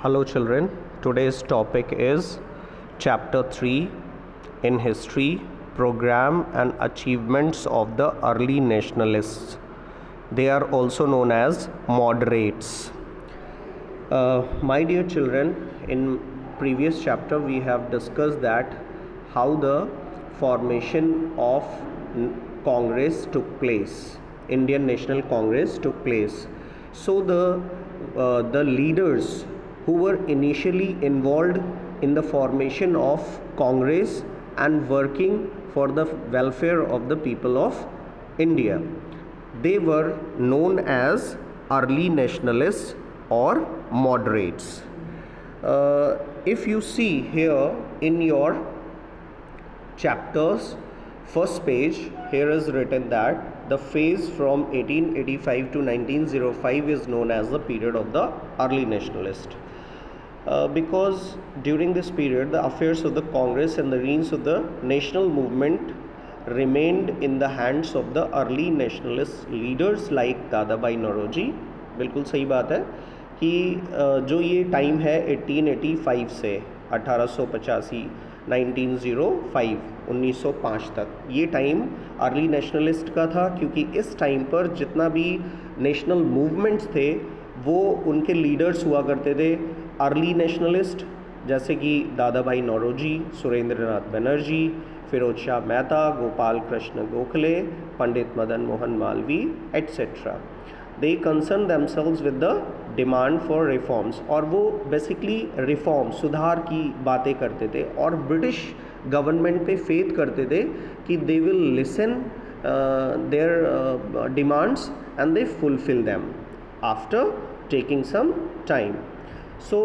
Hello children, today's topic is chapter 3 in history, program and achievements of the early nationalists. They are also known as moderates. My dear children, in previous chapter we have discussed that how the formation of Congress took place, Indian National Congress took place. So the leaders who were initially involved in the formation of Congress and working for the welfare of the people of India, they were known as early nationalists or moderates. If you see here in your chapters first page, here is written that the phase from 1885 to 1905 is known as the period of the early nationalist. Because during this period the affairs of the Congress and the reins of the national movement remained in the hands of the early nationalist leaders like Dadabhai Naoroji. बिल्कुल सही बात है कि जो ये time है 1885 से 1885 1905 तक, ये टाइम अर्ली नेशनलिस्ट का था, क्योंकि इस टाइम पर जितना भी नेशनल मूवमेंट्स थे वो उनके लीडर्स हुआ करते थे अर्ली नेशनलिस्ट, जैसे कि Dadabhai Naoroji, Surendranath Banerjee, Feroze Shah Mehta, Gopal Krishna Gokhale, Pandit Madan Mohan Malaviya etcetera. They concern themselves with the demand for reforms, और वो बेसिकली रिफॉर्म, सुधार की बातें करते थे और ब्रिटिश गवर्नमेंट पे फेथ करते थे कि they will listen their demands and they fulfil them after taking some time. So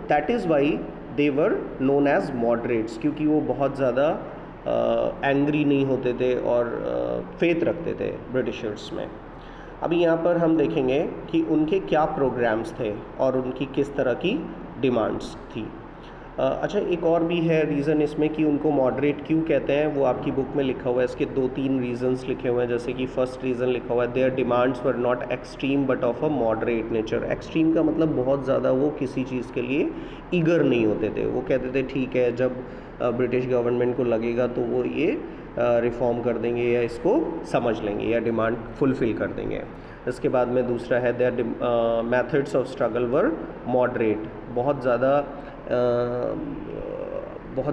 that is why they were known as moderates, क्योंकि वो बहुत ज़्यादा एंग्री नहीं होते थे और फेथ रखते थे ब्रिटिशर्स में. अभी यहाँ पर हम देखेंगे कि उनके क्या प्रोग्राम्स थे और उनकी किस तरह की डिमांड्स थी. अच्छा, एक और भी है रीज़न इसमें कि उनको मॉडरेट क्यों कहते हैं, वो आपकी बुक में लिखा हुआ है. इसके 2-3 रीजंस लिखे हुए हैं. जैसे कि फर्स्ट रीज़न लिखा हुआ है, there demands were not extreme but of a moderate nature. Extreme का मतलब बहुत ज़्यादा वो किसी चीज़ के लिए ईगर नहीं होते थे. वो कहते थे ठीक है, जब ब्रिटिश गवर्नमेंट को लगेगा तो वो ये रिफॉर्म कर देंगे या इसको समझ लेंगे या डिमांड फुलफ़िल कर देंगे. इसके बाद में दूसरा है their methods of struggle were moderate. बहुत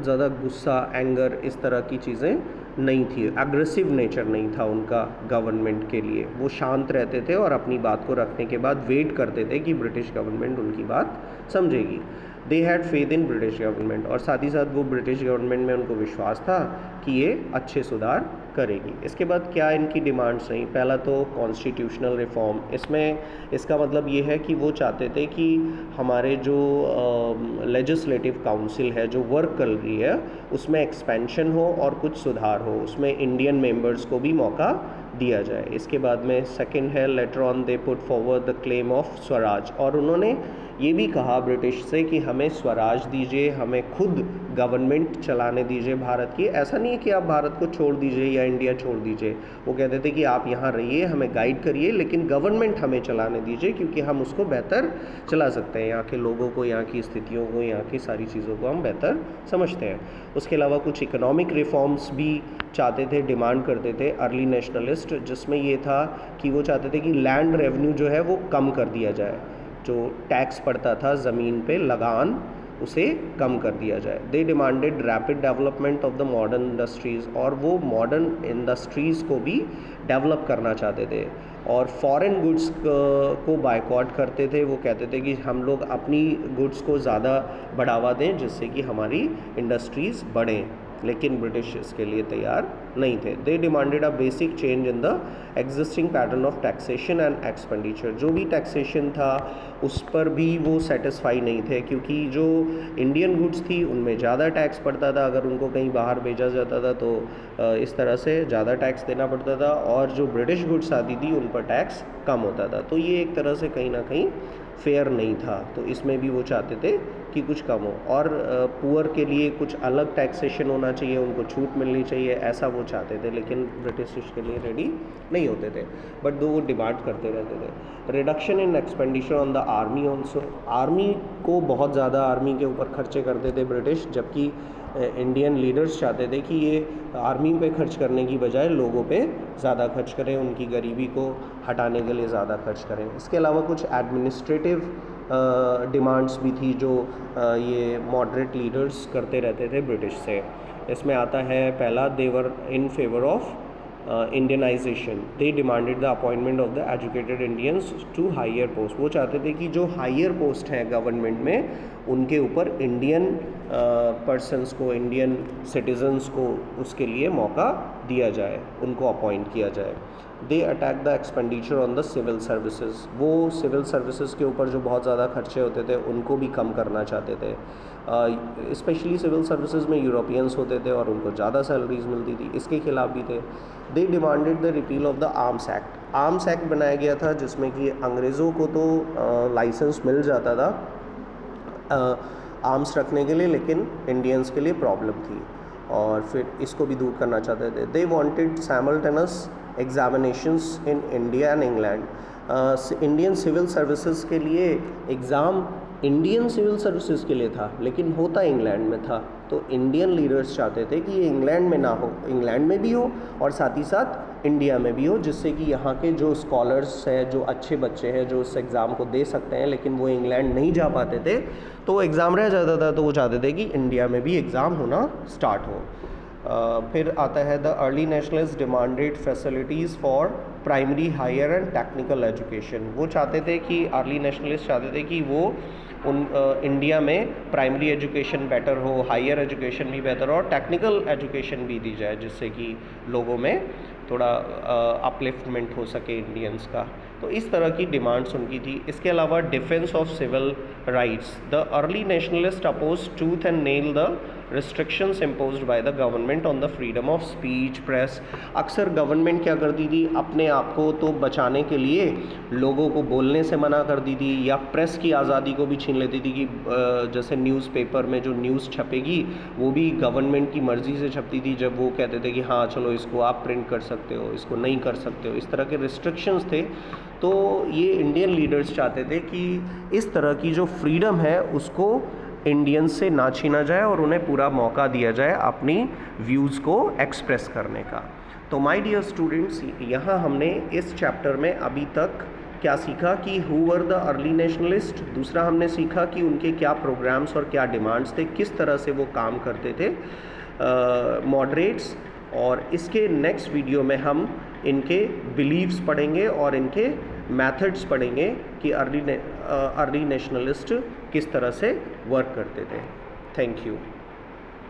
ज़्यादा गुस्सा, एंगर, इस तरह की चीज़ें नहीं थी. एग्रेसिव नेचर नहीं था उनका गवर्नमेंट के लिए. वो शांत रहते थे और अपनी बात को रखने के बाद वेट करते थे कि ब्रिटिश गवर्नमेंट उनकी बात समझेगी. They had faith in British government, और साथ ही साथ वो ब्रिटिश गवर्नमेंट में उनको विश्वास था कि ये अच्छे सुधार करेगी. इसके बाद क्या इनकी डिमांड्स रहीं. पहला तो कॉन्स्टिट्यूशनल रिफॉर्म. इसमें इसका मतलब ये है कि वो चाहते थे कि हमारे जो लेजिस्लेटिव काउंसिल है जो वर्क कर रही है उसमें एक्सपेंशन हो और कुछ सुधार हो, उसमें इंडियन मेंबर्स को भी मौका दिया जाए. इसके बाद में सेकंड है later on they put forward the claim of Swaraj, और उन्होंने ये भी कहा ब्रिटिश से कि हमें स्वराज दीजिए, हमें खुद गवर्नमेंट चलाने दीजिए भारत की. ऐसा नहीं है कि आप भारत को छोड़ दीजिए या इंडिया छोड़ दीजिए. वो कहते थे कि आप यहाँ रहिए, हमें गाइड करिए, लेकिन गवर्नमेंट हमें चलाने दीजिए, क्योंकि हम उसको बेहतर चला सकते हैं. यहाँ के लोगों को, यहाँ की स्थितियों को, यहाँ की सारी चीज़ों को हम बेहतर समझते हैं. उसके अलावा कुछ इकोनॉमिक रिफॉर्म्स भी चाहते थे, डिमांड करते थे अर्ली नेशनलिस्ट, जिसमें ये था कि वो चाहते थे कि लैंड रेवेन्यू जो है वो कम कर दिया जाए. जो टैक्स पड़ता था ज़मीन पे, लगान, उसे कम कर दिया जाए. They demanded rapid development of the modern industries, और वो मॉडर्न इंडस्ट्रीज़ को भी डेवलप करना चाहते थे और फॉरेन गुड्स को बायकॉट करते थे. वो कहते थे कि हम लोग अपनी गुड्स को ज़्यादा बढ़ावा दें जिससे कि हमारी इंडस्ट्रीज़ बढ़ें, लेकिन ब्रिटिश इसके लिए तैयार नहीं थे. They demanded a basic change in the existing pattern of taxation and expenditure. जो भी टैक्सेशन था उस पर भी वो सेटिस्फाई नहीं थे, क्योंकि जो इंडियन गुड्स थी उनमें ज़्यादा टैक्स पड़ता था. अगर उनको कहीं बाहर भेजा जाता था तो इस तरह से ज़्यादा टैक्स देना पड़ता था, और जो ब्रिटिश गुड्स आती थी उन पर टैक्स कम होता था. तो ये एक तरह से कहीं ना कहीं फेयर नहीं था, तो इसमें भी वो चाहते थे कि कुछ कम हो, और पुअर के लिए कुछ अलग टैक्सेशन होना चाहिए, उनको छूट मिलनी चाहिए, ऐसा वो चाहते थे, लेकिन ब्रिटिश इसके लिए रेडी नहीं होते थे, बट दो वो डिमांड करते रहते थे। Reduction in expenditure on the army also, army को बहुत ज़्यादा आर्मी के ऊपर खर्चे करते थे ब्रिटिश, जबकि इंडियन लीडर्स चाहते थे कि ये आर्मी पे खर्च करने की बजाय लोगों पे ज़्यादा खर्च करें, उनकी गरीबी को हटाने के लिए ज़्यादा खर्च करें। इसके अलावा कुछ एडमिनिस्ट्रेटिव डिमांड्स भी थी जो ये मॉडरेट लीडर्स करते रहते थे ब्रिटिश से। इसमें आता है पहला, they were in favour of Indianisation, they demanded the appointment of the educated Indians to higher post. वो चाहते थे कि जो हायर पोस्ट हैं गवर्नमेंट में, उनके ऊपर इंडियन पर्सनस को, इंडियन सिटीजन्स को उसके लिए मौका दिया जाए, उनको अपॉइंट किया जाए। They attack the expenditure on the civil services, वो सिविल सर्विसेज के ऊपर जो बहुत ज़्यादा खर्चे होते थे उनको भी कम करना चाहते थे। स्पेशली सिविल सर्विसेज में यूरोपियंस होते थे और उनको ज़्यादा सैलरीज मिलती थी, इसके खिलाफ भी थे। दे demanded the repeal of the arms act, arms act बनाया गया था जिसमें कि अंग्रेज़ों को तो लाइसेंस मिल जाता था आर्म्स रखने के लिए, लेकिन इंडियंस के लिए प्रॉब्लम थी, और फिर इसको भी दूर करना चाहते थे। They wanted simultaneous examinations in India and England, Indian civil services के लिए एग्ज़ाम इंडियन सिविल सर्विसेज के लिए था, लेकिन होता इंग्लैंड में था, तो इंडियन लीडर्स चाहते थे कि ये इंग्लैंड में ना हो, इंग्लैंड में भी हो और साथ ही साथ इंडिया में भी हो, जिससे कि यहाँ के जो स्कॉलर्स हैं, जो अच्छे बच्चे हैं, जो उस एग्ज़ाम को दे सकते हैं लेकिन वो इंग्लैंड नहीं जा पाते थे, तो वो एग्ज़ाम रह जाता था, तो वो चाहते थे कि इंडिया में भी एग्ज़ाम होना स्टार्ट हो। फिर आता है the early nationalist demanded facilities for primary, higher and technical education. वो चाहते थे कि अर्ली नेशनलिस्ट चाहते थे कि वो इंडिया में प्राइमरी एजुकेशन बेटर हो, हायर एजुकेशन भी बेटर हो और टेक्निकल एजुकेशन भी दी जाए, जिससे कि लोगों में थोड़ा अपलिफ्टमेंट हो सके इंडियंस का। तो इस तरह की डिमांड्स उनकी थी। इसके अलावा defence of civil rights, the early nationalist oppose tooth and nail the restrictions imposed by the government on the freedom of speech, press. अक्सर गवर्नमेंट क्या करती थी, अपने आप को तो बचाने के लिए लोगों को बोलने से मना कर दी थी, या प्रेस की आज़ादी को भी छीन लेती थी कि जैसे न्यूज़पेपर में जो न्यूज़ छपेगी वो भी गवर्नमेंट की मर्ज़ी से छपती थी, जब वो कहते थे कि हाँ चलो इसको आप प्रिंट कर सकते हो, इसको नहीं कर सकते हो, इस तरह के रिस्ट्रिक्शंस थे। तो ये इंडियन लीडर्स चाहते थे कि इस तरह की जो फ्रीडम है उसको इंडियंस से ना छीना जाए और उन्हें पूरा मौका दिया जाए अपनी व्यूज़ को एक्सप्रेस करने का। तो माय डियर स्टूडेंट्स, यहाँ हमने इस चैप्टर में अभी तक क्या सीखा कि who were the early nationalist, दूसरा हमने सीखा कि उनके क्या प्रोग्राम्स और क्या डिमांड्स थे, किस तरह से वो काम करते थे मॉडरेट्स, और इसके नेक्स्ट वीडियो में हम इनके बिलीव्स पढ़ेंगे और इनके मेथड्स पढ़ेंगे कि अर्ली नेशनलिस्ट किस तरह से वर्क करते थे। Thank you.